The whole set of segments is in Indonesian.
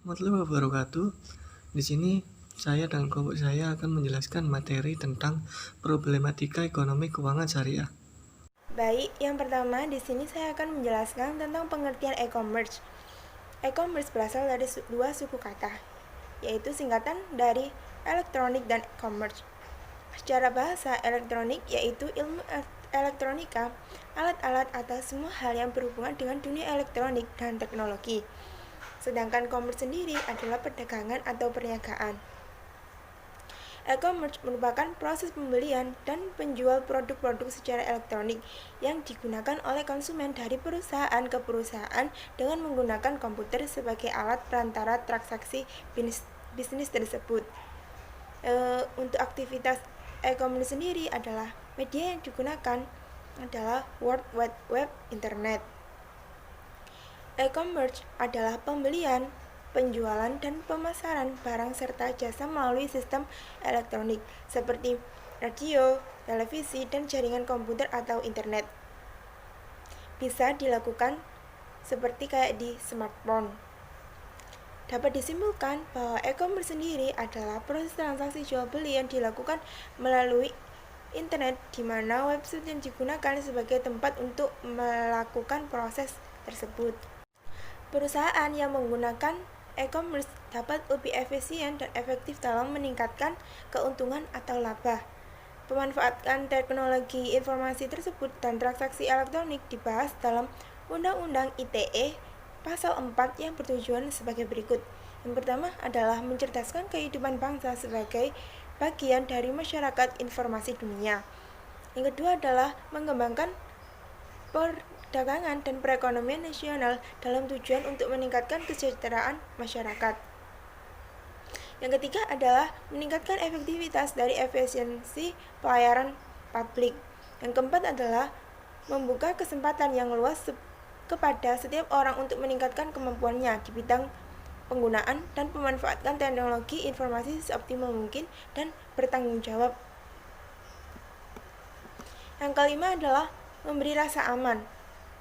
Warahmatullahi wabarakatuh. Di sini saya dan kelompok saya akan menjelaskan materi tentang problematika ekonomi keuangan syariah. Baik, yang pertama di sini saya akan menjelaskan tentang pengertian e-commerce. E-commerce berasal dari dua suku kata, yaitu singkatan dari elektronik dan e-commerce. Secara bahasa, elektronik yaitu ilmu elektronika, alat-alat atau semua hal yang berhubungan dengan dunia elektronik dan teknologi. Sedangkan commerce sendiri adalah perdagangan atau perniagaan. E-commerce merupakan proses pembelian dan penjual produk-produk secara elektronik yang digunakan oleh konsumen dari perusahaan ke perusahaan dengan menggunakan komputer sebagai alat perantara transaksi bisnis tersebut. Untuk aktivitas e-commerce sendiri adalah media yang digunakan adalah World Wide Web Internet. E-commerce adalah pembelian, penjualan, dan pemasaran barang serta jasa melalui sistem elektronik seperti radio, televisi, dan jaringan komputer atau internet. Bisa dilakukan seperti kayak di smartphone. Dapat disimpulkan bahwa e-commerce sendiri adalah proses transaksi jual beli yang dilakukan melalui internet, di mana website yang digunakan sebagai tempat untuk melakukan proses tersebut. Perusahaan yang menggunakan e-commerce dapat lebih efisien dan efektif dalam meningkatkan keuntungan atau laba. Pemanfaatan teknologi informasi tersebut dan transaksi elektronik dibahas dalam Undang-Undang ITE Pasal 4 yang bertujuan sebagai berikut. Yang pertama adalah mencerdaskan kehidupan bangsa sebagai bagian dari masyarakat informasi dunia. Yang kedua adalah mengembangkan perdagangan dan perekonomian nasional dalam tujuan untuk meningkatkan kesejahteraan masyarakat. Yang ketiga adalah meningkatkan efektivitas dari efisiensi pelayanan publik. Yang keempat adalah membuka kesempatan yang luas kepada setiap orang untuk meningkatkan kemampuannya di bidang penggunaan dan pemanfaatan teknologi informasi seoptimal mungkin dan bertanggung jawab. Yang kelima adalah memberi rasa aman,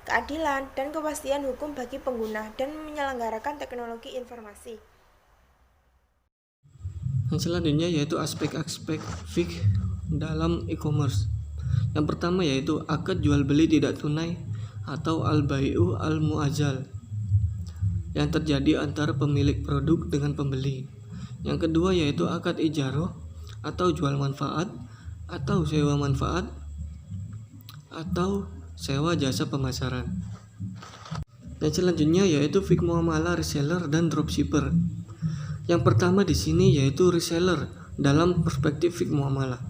keadilan, dan kepastian hukum bagi pengguna dan menyelenggarakan teknologi informasi. Yang selanjutnya yaitu aspek-aspek fikih dalam e-commerce. Yang pertama yaitu akad jual beli tidak tunai atau al-bai'u al-mu'ajjal yang terjadi antara pemilik produk dengan pembeli. Yang kedua yaitu akad ijarah atau jual manfaat atau sewa manfaat atau sewa jasa pemasaran. Yang selanjutnya yaitu fikih muamalah reseller dan dropshipper. Yang pertama di sini yaitu reseller dalam perspektif fikih muamalah.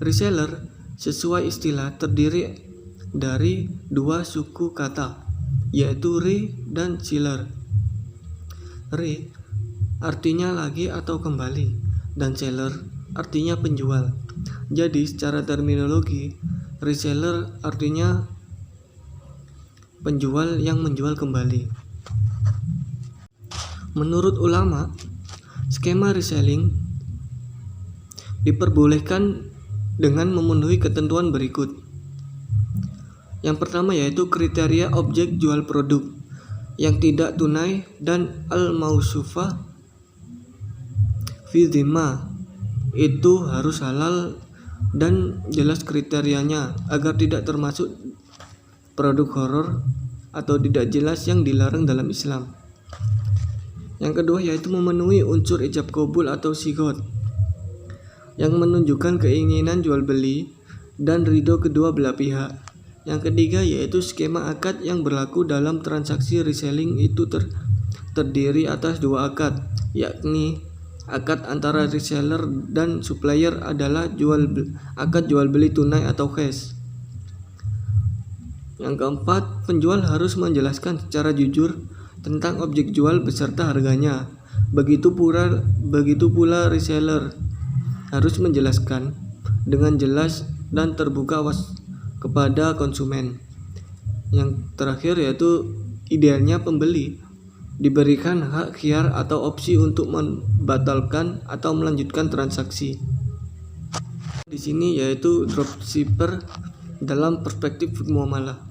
Reseller sesuai istilah terdiri dari dua suku kata, yaitu re dan seller. Re artinya lagi atau kembali, dan seller artinya penjual. Jadi secara terminologi, reseller artinya penjual yang menjual kembali. Menurut ulama, skema reselling diperbolehkan dengan memenuhi ketentuan berikut. Yang pertama yaitu kriteria objek jual produk yang tidak tunai dan al-mausufah fi dhimma, itu harus halal dan jelas kriterianya agar tidak termasuk produk horor atau tidak jelas yang dilarang dalam Islam. Yang kedua yaitu memenuhi unsur ijab qabul atau sigot yang menunjukkan keinginan jual beli dan ridho kedua belah pihak. Yang ketiga yaitu skema akad yang berlaku dalam transaksi reselling itu terdiri atas dua akad, yakni akad antara reseller dan supplier adalah akad jual beli tunai atau cash. Yang keempat, penjual harus menjelaskan secara jujur tentang objek jual beserta harganya. Begitu pula reseller harus menjelaskan dengan jelas dan terbuka kepada konsumen. Yang terakhir yaitu idealnya pembeli diberikan hak khiar atau opsi untuk membatalkan atau melanjutkan transaksi. Di sini yaitu dropshipper dalam perspektif muamalah.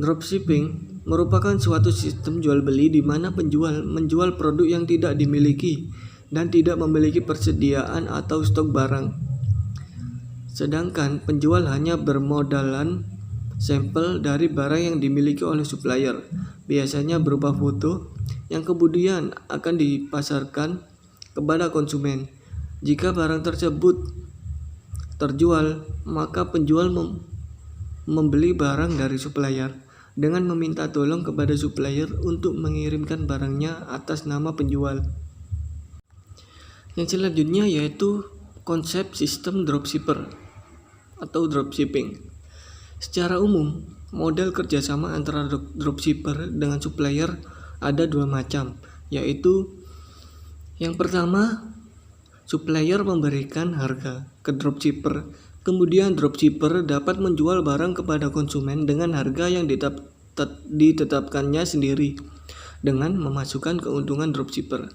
Dropshipping merupakan suatu sistem jual beli di mana penjual menjual produk yang tidak dimiliki dan tidak memiliki persediaan atau stok barang. Sedangkan penjual hanya bermodalan sampel dari barang yang dimiliki oleh supplier, biasanya berupa foto yang kemudian akan dipasarkan kepada konsumen. Jika barang tersebut terjual, maka penjual membeli barang dari supplier dengan meminta tolong kepada supplier untuk mengirimkan barangnya atas nama penjual. Yang selanjutnya yaitu konsep sistem dropshipper atau dropshipping. Secara umum, model kerjasama antara dropshipper dengan supplier ada dua macam, yaitu yang pertama, supplier memberikan harga ke dropshipper, kemudian dropshipper dapat menjual barang kepada konsumen dengan harga yang ditetapkannya sendiri dengan memasukkan keuntungan dropshipper.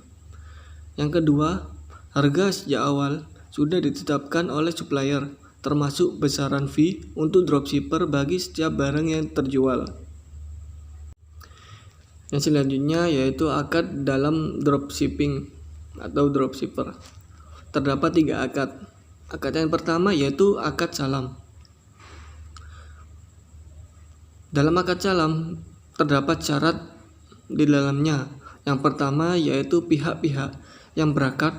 Yang kedua, harga sejak awal sudah ditetapkan oleh supplier, termasuk besaran fee untuk dropshipper bagi setiap barang yang terjual. Yang selanjutnya yaitu akad dalam dropshipping atau dropshipper. Terdapat 3 akad. Akad yang pertama yaitu akad salam. Dalam akad salam terdapat syarat di dalamnya. Yang pertama yaitu pihak-pihak yang berakad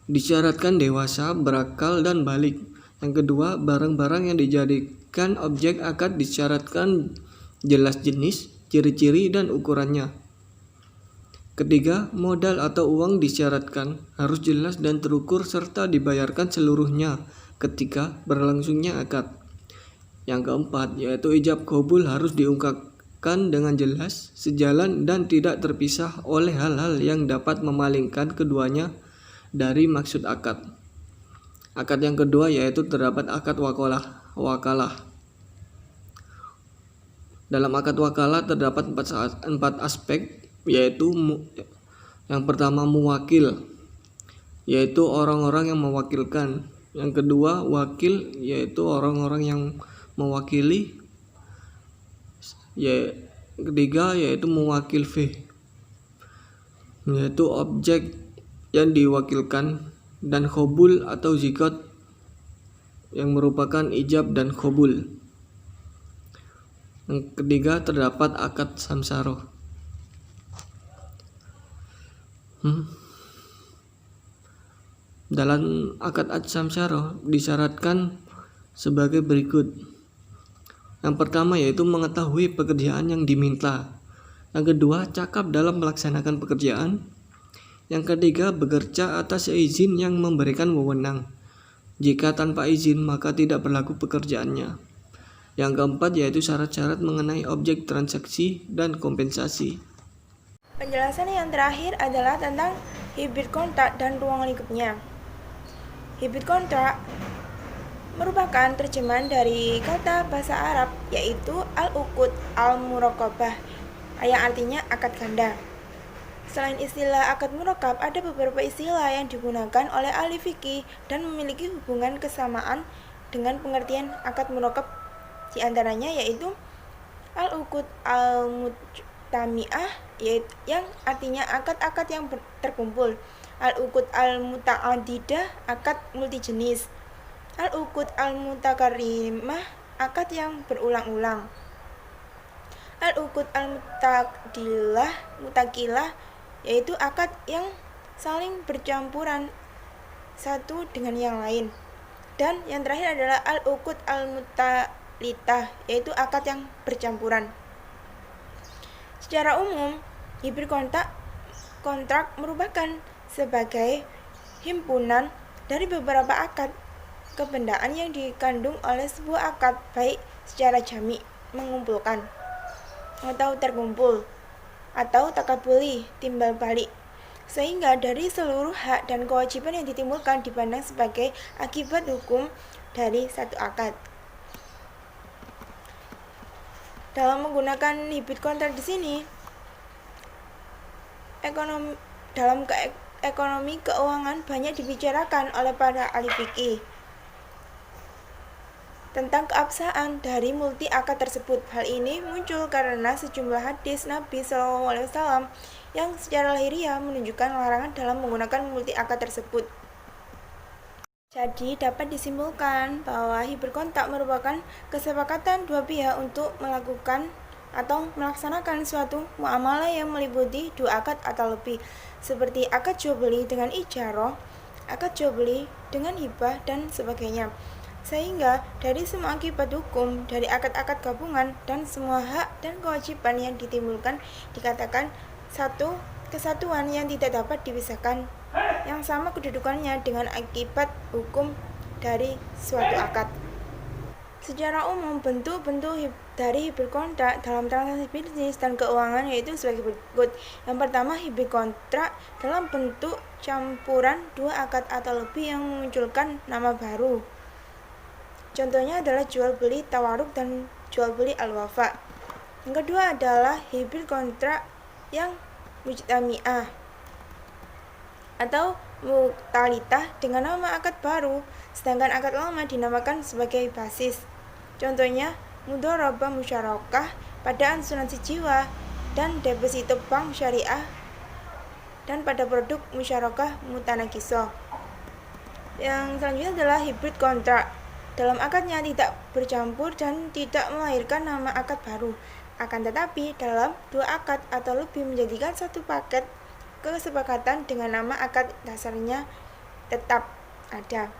disyaratkan dewasa, berakal, dan balik. Yang kedua, barang-barang yang dijadikan objek akad disyaratkan jelas jenis, ciri-ciri, dan ukurannya. Ketiga, modal atau uang disyaratkan harus jelas dan terukur serta dibayarkan seluruhnya ketika berlangsungnya akad. Yang keempat, yaitu ijab qabul harus diungkapkan dengan jelas, sejalan dan tidak terpisah oleh hal-hal yang dapat memalingkan keduanya dari maksud akad. Akad yang kedua yaitu terdapat akad wakalah. Dalam akad wakalah terdapat 4 aspek, yaitu yang pertama muwakil, yaitu orang-orang yang mewakilkan. Yang kedua wakil, yaitu orang-orang yang mewakili. Ketiga yaitu muwakil fih, yaitu objek yang diwakilkan, dan qabul atau zikat yang merupakan ijab dan qabul. Yang ketiga terdapat akad samsaroh. Dalam akad samsaroh disyaratkan sebagai berikut. Yang pertama yaitu mengetahui pekerjaan yang diminta. Yang kedua, cakap dalam melaksanakan pekerjaan. Yang ketiga, bekerja atas izin yang memberikan wewenang. Jika tanpa izin, maka tidak berlaku pekerjaannya. Yang keempat yaitu syarat-syarat mengenai objek transaksi dan kompensasi. Penjelasan yang terakhir adalah tentang hibrid kontrak dan ruang lingkupnya. Hibrid kontrak merupakan terjemahan dari kata bahasa Arab yaitu al-uqud al-muraqabah yang artinya akad ganda. Selain istilah akad murakkab, ada beberapa istilah yang digunakan oleh ahli fikih dan memiliki hubungan kesamaan dengan pengertian akad murakkab. Di antaranya yaitu al-uqud al-mujtami'ah yang artinya akad-akad yang terkumpul, al-uqud al-muta'addidah akad multijenis, al-uqud al-mutakarrimah akad yang berulang-ulang, al-uqud al-mutakilah yaitu akad yang saling bercampuran satu dengan yang lain, dan yang terakhir adalah al-uqud al-mutalitah yaitu akad yang bercampuran. Secara umum, hibrid kontrak merupakan sebagai himpunan dari beberapa akad kebendaan yang dikandung oleh sebuah akad, baik secara jami mengumpulkan atau terkumpul atau takabuli timbal balik, sehingga dari seluruh hak dan kewajiban yang ditimbulkan dipandang sebagai akibat hukum dari satu akad. Dalam menggunakan hibrid kontrak di sini, ekonomi keuangan banyak dibicarakan oleh para ahli fikih. tentang keabsahan dari multi akad tersebut. Hal ini muncul karena sejumlah hadis Nabi SAW yang secara lahiriah menunjukkan larangan dalam menggunakan multi akad tersebut. Jadi dapat disimpulkan bahwa hibrid kontak merupakan kesepakatan dua pihak untuk melakukan atau melaksanakan suatu muamalah yang meliputi dua akad atau lebih, seperti akad jual beli dengan ijarah, akad jual beli dengan hibah, dan sebagainya. Sehingga dari semua akibat hukum dari akad-akad gabungan dan semua hak dan kewajiban yang ditimbulkan dikatakan satu kesatuan yang tidak dapat dipisahkan, yang sama kedudukannya dengan akibat hukum dari suatu akad. Secara umum, bentuk-bentuk dari hibrid kontrak dalam transaksi bisnis dan keuangan yaitu sebagai berikut. Yang pertama, hibrid kontrak dalam bentuk campuran dua akad atau lebih yang memunculkan nama baru. Contohnya adalah jual beli tawaruk dan jual beli al-wafa. Yang kedua adalah hibrid kontrak yang mujtami'ah atau muktalitah dengan nama akad baru, sedangkan akad lama dinamakan sebagai basis. Contohnya mudharabah musyarakah pada asuransi jiwa dan deposito bank syariah dan pada produk musyarakah mutanakisoh. Yang selanjutnya adalah hibrid kontrak. Dalam akadnya tidak bercampur dan tidak melahirkan nama akad baru, akan tetapi dalam dua akad atau lebih menjadikan satu paket kesepakatan dengan nama akad dasarnya tetap ada.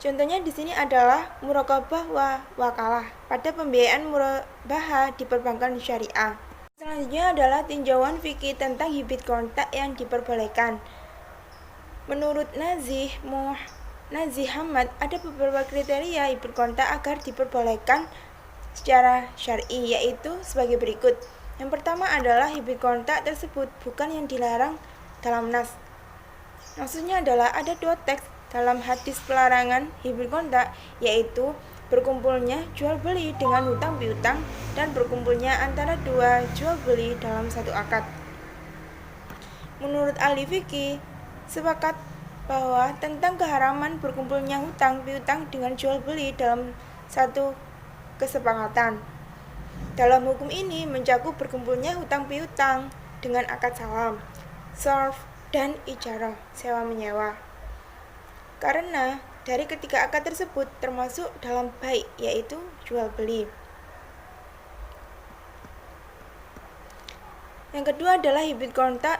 Contohnya di sini adalah muraqabah wa wakalah pada pembiayaan murabahah di perbankan syariah. Selanjutnya adalah tinjauan fikih tentang hibrid kontrak yang diperbolehkan. Menurut Nazih Hamad, ada beberapa kriteria hibrid kontrak agar diperbolehkan secara syar'i, yaitu sebagai berikut. Yang pertama adalah hibrid kontrak tersebut bukan yang dilarang dalam nas. Maksudnya adalah ada dua teks dalam hadis pelarangan hibrid kontrak, yaitu berkumpulnya jual beli dengan hutang piutang dan berkumpulnya antara dua jual beli dalam satu akad. Menurut ahli fikih, sepakat bahwa tentang keharaman berkumpulnya hutang piutang dengan jual beli dalam satu kesepakatan. Dalam hukum ini mencakup berkumpulnya hutang piutang dengan akad salam, sarf, dan ijarah, sewa menyewa. Karena dari ketiga akad tersebut termasuk dalam bai, yaitu jual beli. Yang kedua adalah hibrid kontrak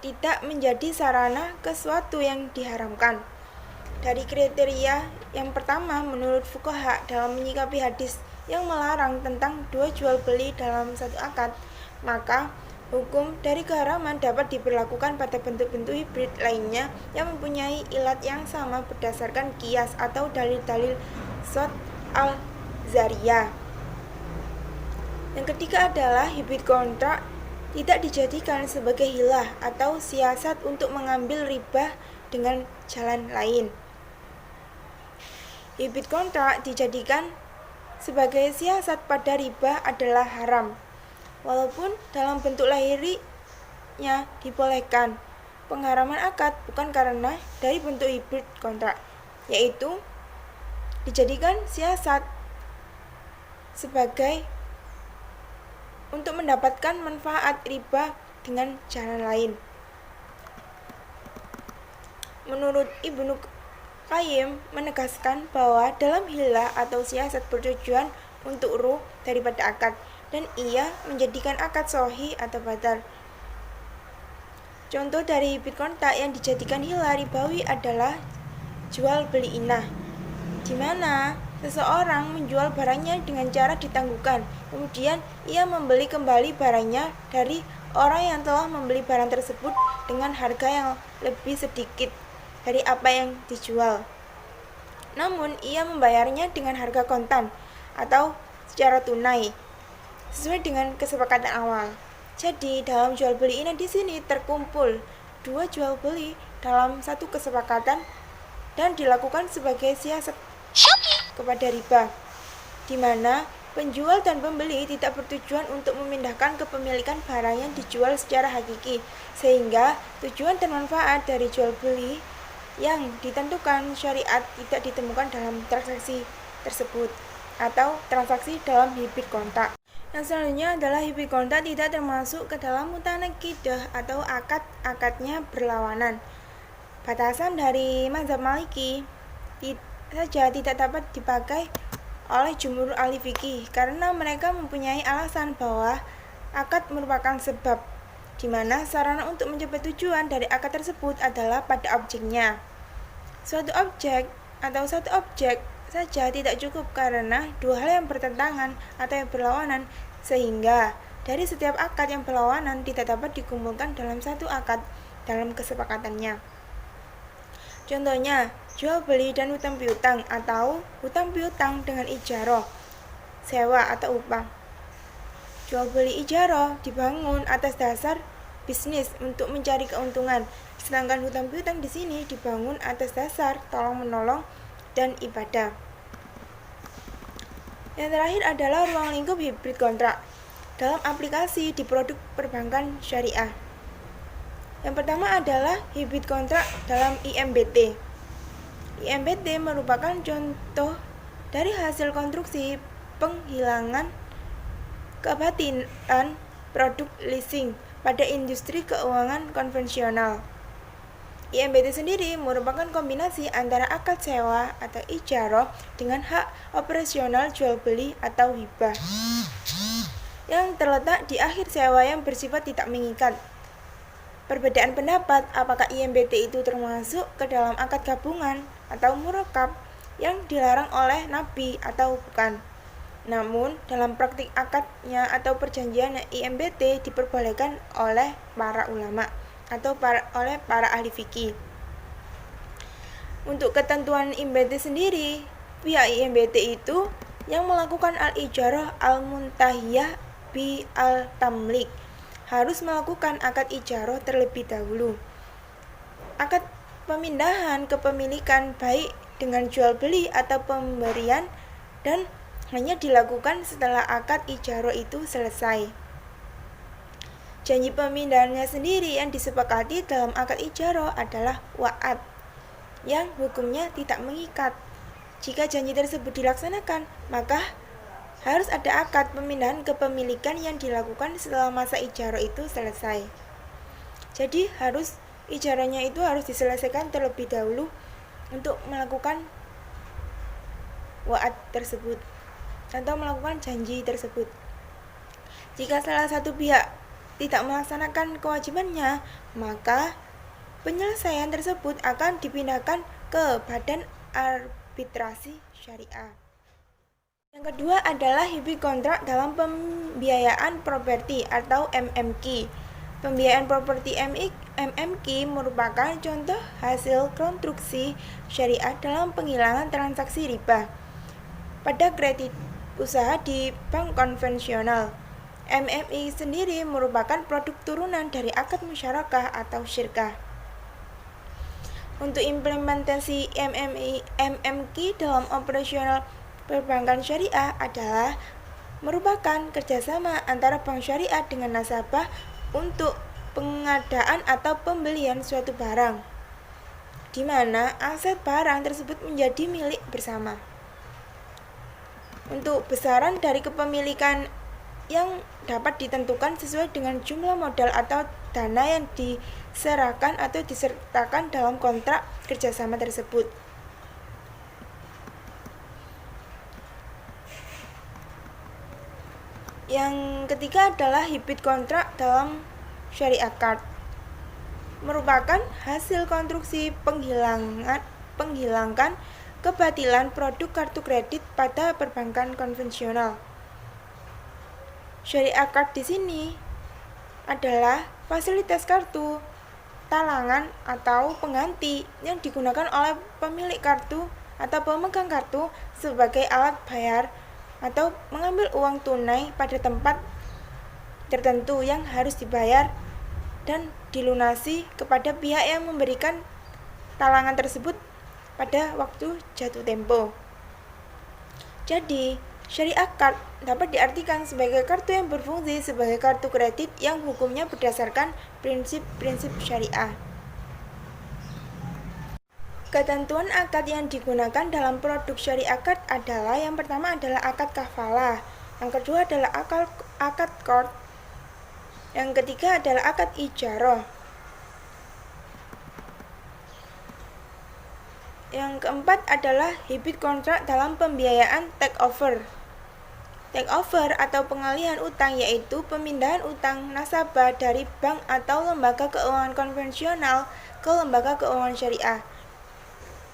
tidak menjadi sarana ke suatu yang diharamkan. Dari kriteria yang pertama, menurut fuqaha dalam menyikapi hadis yang melarang tentang dua jual beli dalam satu akad, maka hukum dari keharaman dapat diberlakukan pada bentuk-bentuk hibrid lainnya yang mempunyai ilat yang sama berdasarkan qiyas atau dalil-dalil shot al-zariyah. Yang ketiga adalah hibrid kontrak tidak dijadikan sebagai hilah atau siasat untuk mengambil riba dengan jalan lain. Hibrid kontrak dijadikan sebagai siasat pada riba adalah haram, walaupun dalam bentuk lahirinya dibolehkan. Pengharaman akad bukan karena dari bentuk hibrid kontrak, yaitu dijadikan siasat sebagai untuk mendapatkan manfaat riba dengan jalan lain. Menurut Ibnu Qayyim menegaskan bahwa dalam hilah atau siasat bertujuan untuk ruh daripada akad, dan ia menjadikan akad sahih atau batal. Contoh dari hibrid kontrak yang dijadikan hilah ribawi adalah jual beli inah, di mana seseorang menjual barangnya dengan cara ditangguhkan, kemudian ia membeli kembali barangnya dari orang yang telah membeli barang tersebut dengan harga yang lebih sedikit dari apa yang dijual. Namun ia membayarnya dengan harga kontan atau secara tunai sesuai dengan kesepakatan awal. Jadi dalam jual beli ini di sini terkumpul dua jual beli dalam satu kesepakatan dan dilakukan sebagai siasat kepada riba, di mana penjual dan pembeli tidak bertujuan untuk memindahkan kepemilikan barang yang dijual secara hakiki, sehingga tujuan dan manfaat dari jual beli yang ditentukan syariat tidak ditemukan dalam transaksi tersebut atau transaksi dalam hibrid kontrak. Yang selanjutnya adalah hibrid kontrak tidak termasuk ke dalam mutanaqidah atau akad-akadnya berlawanan. Batasan dari mazhab Maliki saja tidak dapat dipakai oleh jumhur ahli fikih karena mereka mempunyai alasan bahwa akad merupakan sebab di mana sarana untuk mencapai tujuan dari akad tersebut adalah pada objeknya. Suatu objek atau satu objek saja tidak cukup karena dua hal yang bertentangan atau yang berlawanan, sehingga dari setiap akad yang berlawanan tidak dapat dikumpulkan dalam satu akad dalam kesepakatannya. Contohnya, jual beli dan hutang piutang atau hutang piutang dengan ijaroh, sewa atau upah. Jual beli ijaroh dibangun atas dasar bisnis untuk mencari keuntungan, sedangkan hutang piutang di sini dibangun atas dasar tolong-menolong dan ibadah. Yang terakhir adalah ruang lingkup hibrid kontrak dalam aplikasi di produk perbankan syariah. Yang pertama adalah hibrid kontrak dalam IMBT. IMBT merupakan contoh dari hasil konstruksi penghilangan kebatilan produk leasing pada industri keuangan konvensional. IMBT sendiri merupakan kombinasi antara akad sewa atau ijaroh dengan hak operasional jual beli atau hibah yang terletak di akhir sewa yang bersifat tidak mengikat. Perbedaan pendapat apakah IMBT itu termasuk ke dalam akad gabungan atau murakab yang dilarang oleh Nabi atau bukan. Namun, dalam praktik akadnya atau perjanjian IMBT diperbolehkan oleh para ulama atau oleh para ahli fikih. Untuk ketentuan IMBT sendiri, pihak IMBT itu yang melakukan al-ijarah al-muntahiyah bi al-tamlik harus melakukan akad ijarah terlebih dahulu. Akad pemindahan kepemilikan baik dengan jual beli atau pemberian dan hanya dilakukan setelah akad ijarah itu selesai. Janji pemindahannya sendiri yang disepakati dalam akad ijarah adalah wa'ad, yang hukumnya tidak mengikat. Jika janji tersebut dilaksanakan, maka harus ada akad pemindahan kepemilikan yang dilakukan setelah masa ijarah itu selesai. Jadi ijarahnya itu harus diselesaikan terlebih dahulu untuk melakukan wa'ad tersebut atau melakukan janji tersebut. Jika salah satu pihak tidak melaksanakan kewajibannya, maka penyelesaian tersebut akan dipindahkan ke Badan Arbitrasi Syariah. Yang kedua adalah hibrid kontrak dalam pembiayaan properti atau MMQ. Pembiayaan properti MMQ merupakan contoh hasil konstruksi syariah dalam penghilangan transaksi riba pada kredit usaha di bank konvensional. MMI sendiri merupakan produk turunan dari akad musyarakah atau syirkah. Untuk implementasi MMQ dalam operasional perbankan syariah adalah merupakan kerjasama antara bank syariah dengan nasabah untuk pengadaan atau pembelian suatu barang, di mana aset barang tersebut menjadi milik bersama. Untuk besaran dari kepemilikan yang dapat ditentukan sesuai dengan jumlah modal atau dana yang diserahkan atau disertakan dalam kontrak kerjasama tersebut. Yang ketiga adalah hibrid kontrak dalam syariah card. Merupakan hasil konstruksi penghilangkan kebatilan produk kartu kredit pada perbankan konvensional. Syariah card di sini adalah fasilitas kartu talangan atau pengganti yang digunakan oleh pemilik kartu atau pemegang kartu sebagai alat bayar atau mengambil uang tunai pada tempat tertentu yang harus dibayar dan dilunasi kepada pihak yang memberikan talangan tersebut pada waktu jatuh tempo. Jadi, syariah card dapat diartikan sebagai kartu yang berfungsi sebagai kartu kredit yang hukumnya berdasarkan prinsip-prinsip syariah. Ketentuan akad yang digunakan dalam produk syariah akad adalah yang pertama adalah akad kafalah, yang kedua adalah akad qard, yang ketiga adalah akad ijarah, yang keempat adalah hibit kontrak dalam pembiayaan takeover. Takeover atau pengalihan utang yaitu pemindahan utang nasabah dari bank atau lembaga keuangan konvensional ke lembaga keuangan syariah.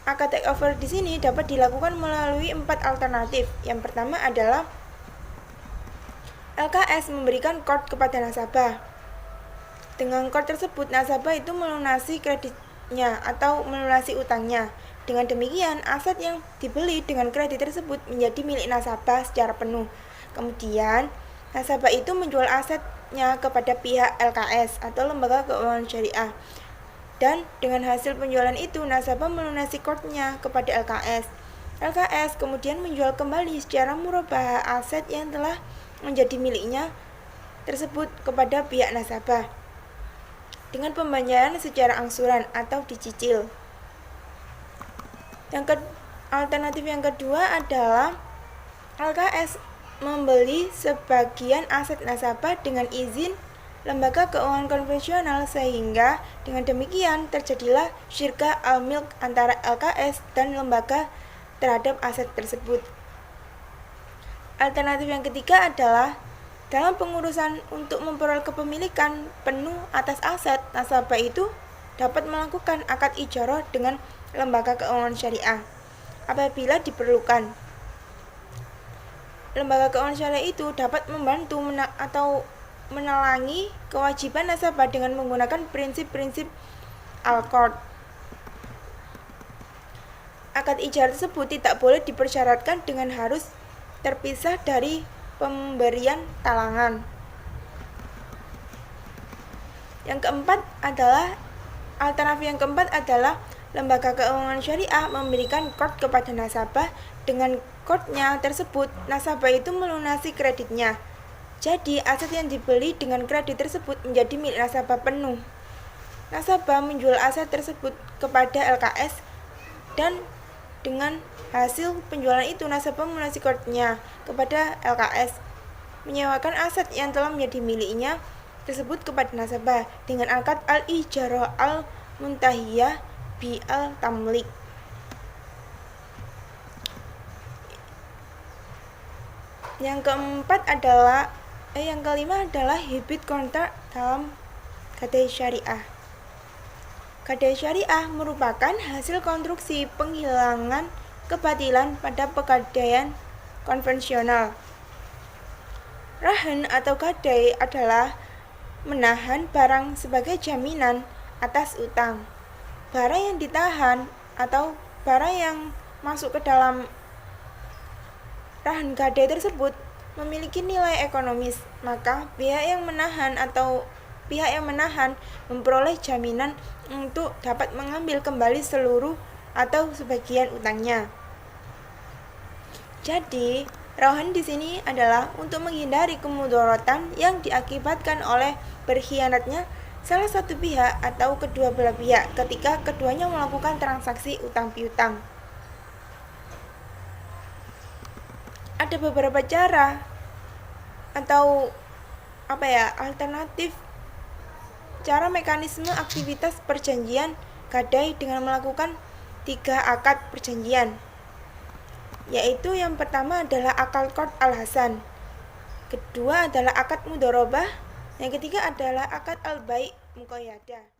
Akad takeover di sini dapat dilakukan melalui 4 alternatif. Yang pertama adalah LKS memberikan qard kepada nasabah. Dengan qard tersebut, nasabah itu melunasi kreditnya atau melunasi utangnya. Dengan demikian, aset yang dibeli dengan kredit tersebut menjadi milik nasabah secara penuh. Kemudian, nasabah itu menjual asetnya kepada pihak LKS atau lembaga keuangan syariah. Dan dengan hasil penjualan itu, nasabah melunasi qardnya kepada LKS. LKS kemudian menjual kembali secara murabah aset yang telah menjadi miliknya tersebut kepada pihak nasabah dengan pembayaran secara angsuran atau dicicil. Alternatif yang kedua adalah LKS membeli sebagian aset nasabah dengan izin lembaga keuangan konvensional, sehingga dengan demikian terjadilah syirka al-milk antara LKS dan lembaga terhadap aset tersebut. Alternatif yang ketiga adalah dalam pengurusan untuk memperoleh kepemilikan penuh atas aset, nasabah itu dapat melakukan akad ijarah dengan lembaga keuangan syariah apabila diperlukan. Lembaga keuangan syariah itu dapat membantu atau menelangi kewajiban nasabah dengan menggunakan prinsip-prinsip al-qard. Akad ijarah tersebut tidak boleh dipersyaratkan dengan harus terpisah dari pemberian talangan. Alternatif yang keempat adalah lembaga keuangan syariah memberikan qard kepada nasabah. Dengan qardnya tersebut, nasabah itu melunasi kreditnya. Jadi, aset yang dibeli dengan kredit tersebut menjadi milik nasabah penuh. Nasabah menjual aset tersebut kepada LKS dan dengan hasil penjualan itu, nasabah melunasi qardnya kepada LKS, menyewakan aset yang telah menjadi miliknya tersebut kepada nasabah dengan akad al-ijarah al-muntahiyah bi al-tamlik. Yang kelima adalah hibit kontrak dalam gadai syariah. Gadai syariah merupakan hasil konstruksi penghilangan kebatilan pada pegadaian konvensional. Rahan atau gadai adalah menahan barang sebagai jaminan atas utang. Barang yang ditahan atau barang yang masuk ke dalam rahan gadai tersebut memiliki nilai ekonomis, maka pihak yang menahan memperoleh jaminan untuk dapat mengambil kembali seluruh atau sebagian utangnya. Jadi, rahan di sini adalah untuk menghindari kemudaratan yang diakibatkan oleh berkhianatnya salah satu pihak atau kedua belah pihak ketika keduanya melakukan transaksi utang piutang. Ada beberapa cara atau alternatif cara mekanisme aktivitas perjanjian gadai dengan melakukan 3 akad perjanjian, yaitu yang pertama adalah akad qard al-hasan, kedua adalah akad mudharabah, yang ketiga adalah akad al-bai' muqayyadah.